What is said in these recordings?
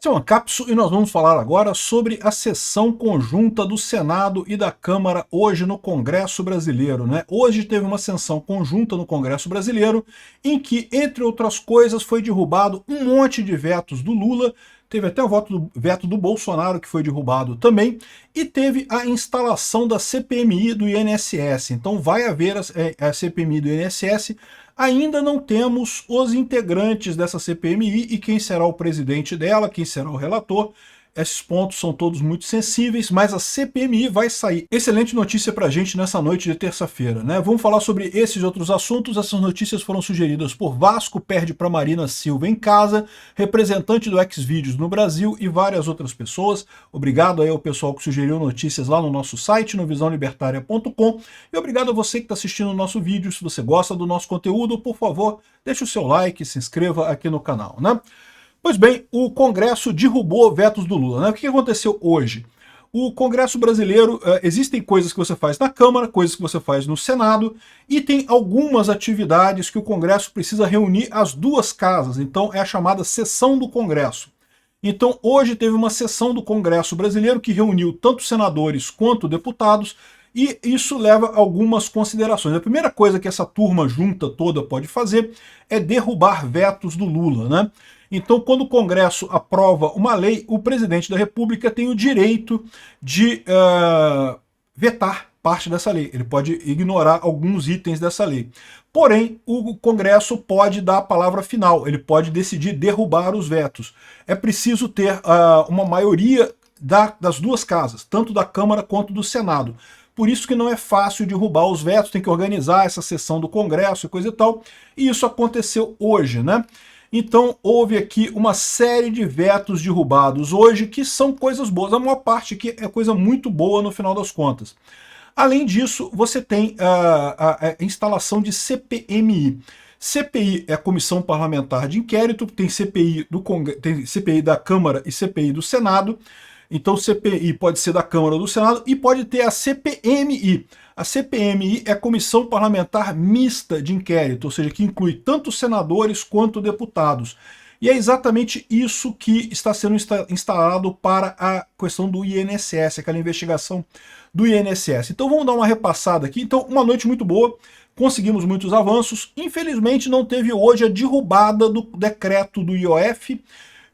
Esse é o Ancapso e nós vamos falar agora sobre a sessão conjunta do Senado e da Câmara hoje no Congresso Brasileiro, né? Hoje teve uma sessão conjunta no Congresso Brasileiro em que, entre outras coisas, foi derrubado um monte de vetos do Lula, teve até o veto do Bolsonaro que foi derrubado também, e teve a instalação da CPMI do INSS. Então vai haver a CPMI do INSS. Ainda não temos os integrantes dessa CPMI e quem será o presidente dela, quem será o relator. Esses pontos são todos muito sensíveis, mas a CPMI vai sair. Excelente notícia pra gente nessa noite de terça-feira, né? Vamos falar sobre esses outros assuntos. Essas notícias foram sugeridas por Vasco perde para Marina Silva em casa, representante do Xvideos no Brasil e várias outras pessoas. Obrigado aí ao pessoal que sugeriu notícias lá no nosso site, no visãolibertaria.com. E obrigado a você que está assistindo o nosso vídeo. Se você gosta do nosso conteúdo, por favor, deixe o seu like, se inscreva aqui no canal, né? Pois bem, o Congresso derrubou vetos do Lula, né? O que aconteceu hoje? O Congresso brasileiro, existem coisas que você faz na Câmara, coisas que você faz no Senado, e tem algumas atividades que o Congresso precisa reunir as duas casas, então é a chamada sessão do Congresso. Então hoje teve uma sessão do Congresso brasileiro que reuniu tanto senadores quanto deputados, e isso leva a algumas considerações. A primeira coisa que essa turma junta toda pode fazer é derrubar vetos do Lula, né? Então, quando o Congresso aprova uma lei, o presidente da República tem o direito de vetar parte dessa lei. Ele pode ignorar alguns itens dessa lei. Porém, o Congresso pode dar a palavra final, ele pode decidir derrubar os vetos. É preciso ter uma maioria das duas casas, tanto da Câmara quanto do Senado. Por isso que não é fácil derrubar os vetos, tem que organizar essa sessão do Congresso e coisa e tal. E isso aconteceu hoje, né? Então houve aqui uma série de vetos derrubados hoje que são coisas boas. A maior parte aqui é coisa muito boa no final das contas. Além disso, você tem a instalação de CPMI. CPI é a Comissão Parlamentar de Inquérito, tem CPI da Câmara e CPI do Senado. Então CPI pode ser da Câmara ou do Senado e pode ter a CPMI. A CPMI é a Comissão Parlamentar Mista de Inquérito, ou seja, que inclui tanto senadores quanto deputados. E é exatamente isso que está sendo instalado para a questão do INSS, aquela investigação do INSS. Então vamos dar uma repassada aqui. Então, uma noite muito boa, conseguimos muitos avanços. Infelizmente não teve hoje a derrubada do decreto do IOF.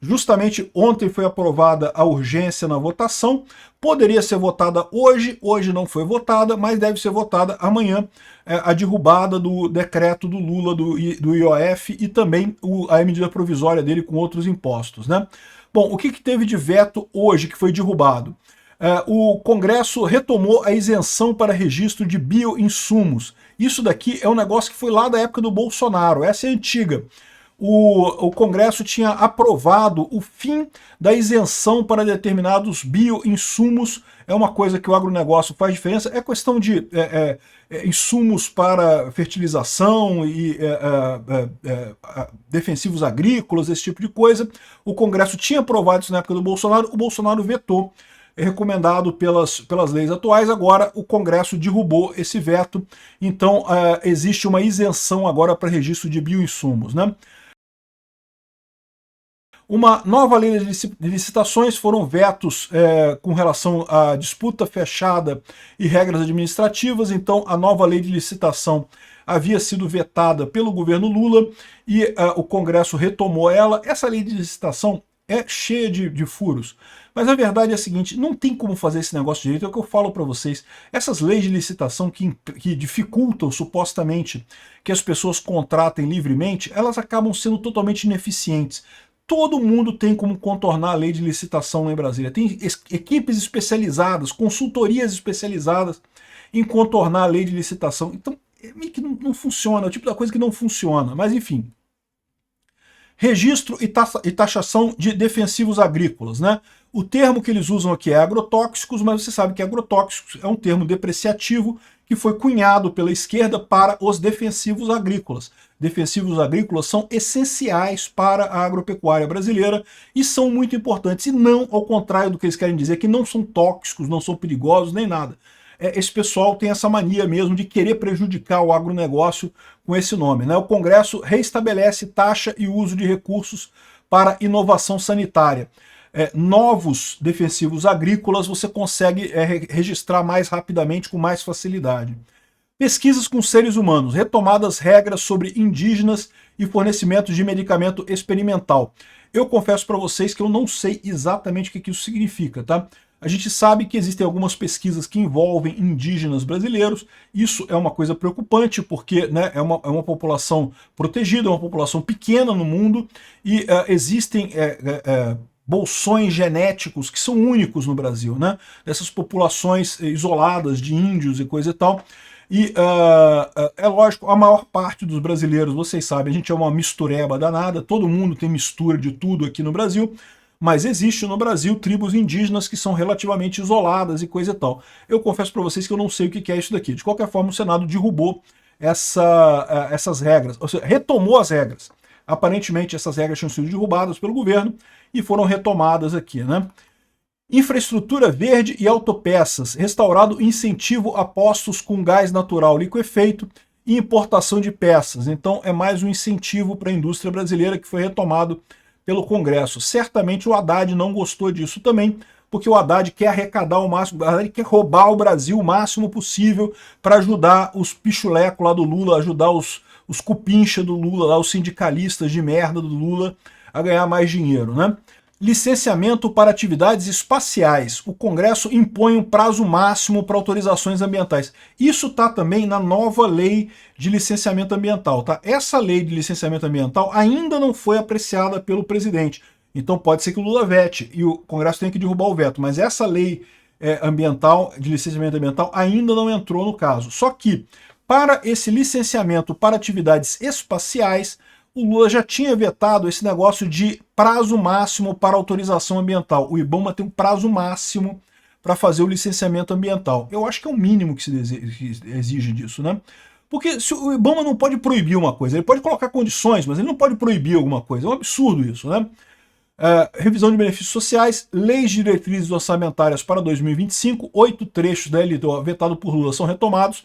Justamente ontem foi aprovada a urgência na votação, poderia ser votada hoje não foi votada, mas deve ser votada amanhã, a derrubada do decreto do Lula do IOF e também a medida provisória dele com outros impostos, né? Bom, o que teve de veto hoje que foi derrubado? O Congresso retomou a isenção para registro de bioinsumos. Isso daqui é um negócio que foi lá da época do Bolsonaro, essa é antiga. O Congresso tinha aprovado o fim da isenção para determinados bioinsumos. É uma coisa que o agronegócio faz diferença. É questão de insumos para fertilização e defensivos agrícolas, esse tipo de coisa. O Congresso tinha aprovado isso na época do Bolsonaro, o Bolsonaro vetou. É recomendado pelas leis atuais, agora o Congresso derrubou esse veto, então existe uma isenção agora para registro de bioinsumos, né? Uma nova lei de licitações, foram vetos com relação à disputa fechada e regras administrativas, então a nova lei de licitação havia sido vetada pelo governo Lula e o Congresso retomou ela. Essa lei de licitação é cheia de furos, mas a verdade é a seguinte, não tem como fazer esse negócio direito, é o que eu falo para vocês. Essas leis de licitação que dificultam supostamente que as pessoas contratem livremente, elas acabam sendo totalmente ineficientes. Todo mundo tem como contornar a lei de licitação lá em Brasília. Tem equipes especializadas, consultorias especializadas em contornar a lei de licitação. Então, meio que não funciona, é o tipo da coisa que não funciona. Mas, enfim. Registro e taxação de defensivos agrícolas, né? O termo que eles usam aqui é agrotóxicos, mas você sabe que agrotóxicos é um termo depreciativo que foi cunhado pela esquerda para os defensivos agrícolas. Defensivos agrícolas são essenciais para a agropecuária brasileira e são muito importantes, e não ao contrário do que eles querem dizer, que não são tóxicos, não são perigosos, nem nada. Esse pessoal tem essa mania mesmo de querer prejudicar o agronegócio com esse nome, né? O Congresso reestabelece taxa e uso de recursos para inovação sanitária. novos defensivos agrícolas você consegue registrar mais rapidamente, com mais facilidade. Pesquisas com seres humanos, retomadas regras sobre indígenas e fornecimento de medicamento experimental. Eu confesso para vocês que eu não sei exatamente o que isso significa, tá? A gente sabe que existem algumas pesquisas que envolvem indígenas brasileiros. Isso é uma coisa preocupante, porque, né, é uma população protegida, é uma população pequena no mundo, e existem bolsões genéticos que são únicos no Brasil, né? Dessas populações isoladas de índios e coisa e tal. E é lógico, a maior parte dos brasileiros, vocês sabem, a gente é uma mistureba danada, todo mundo tem mistura de tudo aqui no Brasil, mas existe no Brasil tribos indígenas que são relativamente isoladas e coisa e tal. Eu confesso para vocês que eu não sei o que é isso daqui. De qualquer forma, o Senado derrubou essas regras, ou seja, retomou as regras. Aparentemente, essas regras tinham sido derrubadas pelo governo e foram retomadas aqui, né? Infraestrutura verde e autopeças, restaurado incentivo a postos com gás natural liquefeito e importação de peças. Então é mais um incentivo para a indústria brasileira que foi retomado pelo Congresso. Certamente o Haddad não gostou disso também, porque o Haddad quer arrecadar o máximo, o Haddad quer roubar o Brasil o máximo possível para ajudar os pichulecos lá do Lula, ajudar os cupincha do Lula, lá, os sindicalistas de merda do Lula a ganhar mais dinheiro, né? Licenciamento para atividades espaciais. O Congresso impõe um prazo máximo para autorizações ambientais. Isso está também na nova lei de licenciamento ambiental. Tá? Essa lei de licenciamento ambiental ainda não foi apreciada pelo presidente. Então pode ser que o Lula vete e o Congresso tenha que derrubar o veto. Mas essa lei ambiental, de licenciamento ambiental, ainda não entrou no caso. Só que, para esse licenciamento para atividades espaciais, o Lula já tinha vetado esse negócio de prazo máximo para autorização ambiental. O IBAMA tem um prazo máximo para fazer o licenciamento ambiental. Eu acho que é o mínimo que se exige disso, né? Porque se o IBAMA não pode proibir uma coisa, ele pode colocar condições, mas ele não pode proibir alguma coisa. É um absurdo isso, né? Revisão de benefícios sociais, leis de diretrizes orçamentárias para 2025, 8 trechos da LDO vetado por Lula são retomados,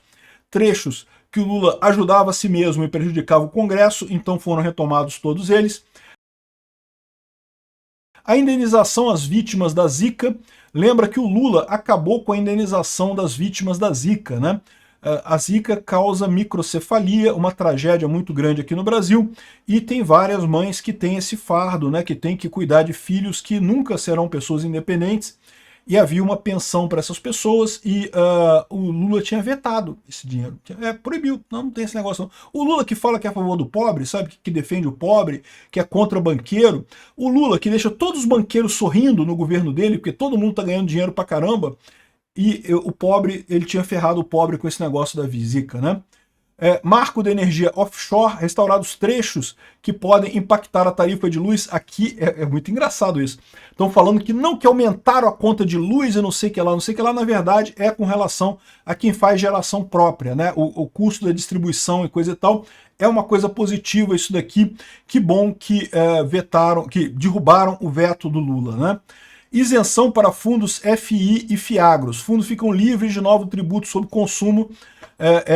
trechos que o Lula ajudava a si mesmo e prejudicava o Congresso, então foram retomados todos eles. A indenização às vítimas da Zika, lembra que o Lula acabou com a indenização das vítimas da Zika, né? A Zika causa microcefalia, uma tragédia muito grande aqui no Brasil, e tem várias mães que têm esse fardo, né? Que têm que cuidar de filhos que nunca serão pessoas independentes, e havia uma pensão para essas pessoas e o Lula tinha vetado esse dinheiro. Proibiu, não tem esse negócio não. O Lula que fala que é a favor do pobre, sabe, que defende o pobre, que é contra banqueiro. O Lula que deixa todos os banqueiros sorrindo no governo dele, porque todo mundo tá ganhando dinheiro pra caramba, e o pobre, ele tinha ferrado o pobre com esse negócio da Zika, né? Marco da energia offshore, restaurados trechos que podem impactar a tarifa de luz. Aqui é muito engraçado isso. Estão falando que aumentaram a conta de luz e não sei o que lá, na verdade é com relação a quem faz geração própria, né? O custo da distribuição e coisa e tal. É uma coisa positiva isso daqui. Que bom que que derrubaram o veto do Lula, né? Isenção para fundos FI e FIAGROS. Fundos ficam livres de novo tributo sobre consumo.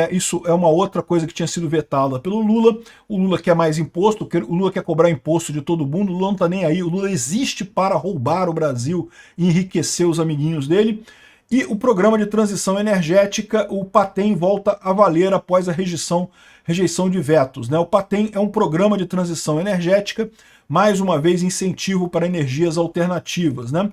Isso é uma outra coisa que tinha sido vetada pelo Lula. O Lula quer mais imposto, o Lula quer cobrar imposto de todo mundo, o Lula não está nem aí. O Lula existe para roubar o Brasil e enriquecer os amiguinhos dele. E o programa de transição energética, o PATEM, volta a valer após a rejeição de vetos, né? O PATEM é um programa de transição energética, mais uma vez incentivo para energias alternativas, né?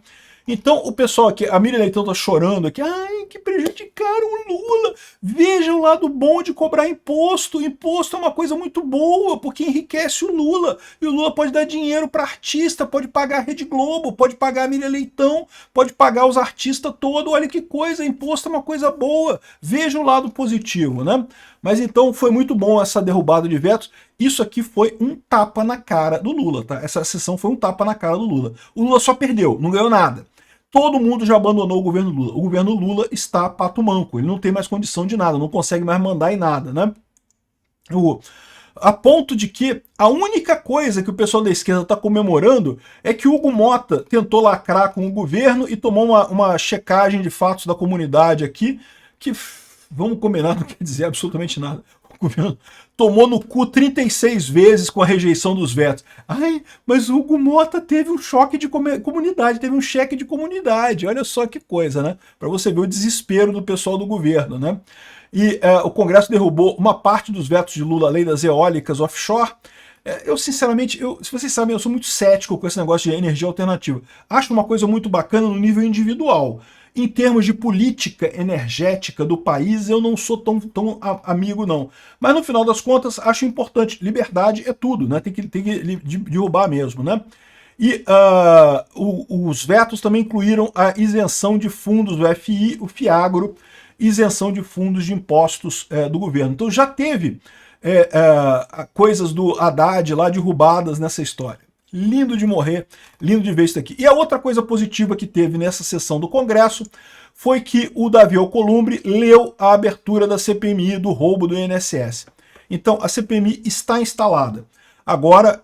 Então o pessoal aqui, a Miriam Leitão tá chorando aqui, ai, que prejudicaram o Lula, vejam o lado bom de cobrar imposto, imposto é uma coisa muito boa, porque enriquece o Lula, e o Lula pode dar dinheiro para artista, pode pagar a Rede Globo, pode pagar a Miriam Leitão, pode pagar os artistas todos, olha que coisa, imposto é uma coisa boa, vejam o lado positivo, né? Mas então foi muito bom essa derrubada de vetos. Isso aqui foi um tapa na cara do Lula, tá? Essa sessão foi um tapa na cara do Lula. O Lula só perdeu, não ganhou nada. Todo mundo já abandonou o governo Lula. O governo Lula está pato manco, ele não tem mais condição de nada, não consegue mais mandar em nada, né? A ponto de que a única coisa que o pessoal da esquerda está comemorando é que o Hugo Mota tentou lacrar com o governo e tomou uma checagem de fatos da comunidade aqui, que, vamos combinar, não quer dizer absolutamente nada. O governo tomou no cu 36 vezes com a rejeição dos vetos. Ai, mas o Hugo Mota teve um choque de comunidade, teve um cheque de comunidade. Olha só que coisa, né? Para você ver o desespero do pessoal do governo, né? E o Congresso derrubou uma parte dos vetos de Lula à lei das eólicas offshore. Eu, sinceramente, se vocês sabem, eu sou muito cético com esse negócio de energia alternativa. Acho uma coisa muito bacana no nível individual. Em termos de política energética do país, eu não sou tão amigo, não. Mas, no final das contas, acho importante. Liberdade é tudo, né? Tem que derrubar mesmo, né? E os vetos também incluíram a isenção de fundos do FI, o FIAGRO, isenção de fundos de impostos do governo. Então já teve coisas do Haddad lá derrubadas nessa história. Lindo de morrer, lindo de ver isso aqui. E a outra coisa positiva que teve nessa sessão do Congresso foi que o Davi Alcolumbre leu a abertura da CPMI do roubo do INSS. Então a CPMI está instalada. Agora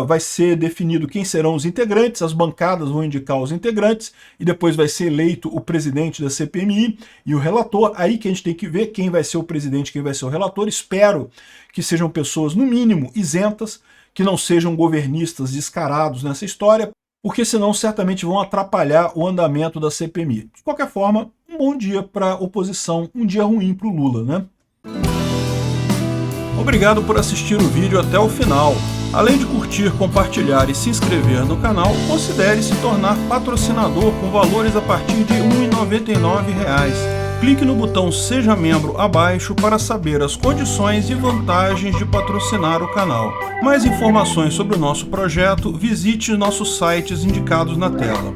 vai ser definido quem serão os integrantes, as bancadas vão indicar os integrantes e depois vai ser eleito o presidente da CPMI e o relator. Aí que a gente tem que ver quem vai ser o presidente, quem vai ser o relator. Espero que sejam pessoas, no mínimo, isentas, que não sejam governistas descarados nessa história, porque senão certamente vão atrapalhar o andamento da CPMI. De qualquer forma, um bom dia para a oposição, um dia ruim para o Lula, né? Obrigado por assistir o vídeo até o final. Além de curtir, compartilhar e se inscrever no canal, considere se tornar patrocinador com valores a partir de R$ 1,99. Clique no botão Seja Membro abaixo para saber as condições e vantagens de patrocinar o canal. Mais informações sobre o nosso projeto, visite nossos sites indicados na tela.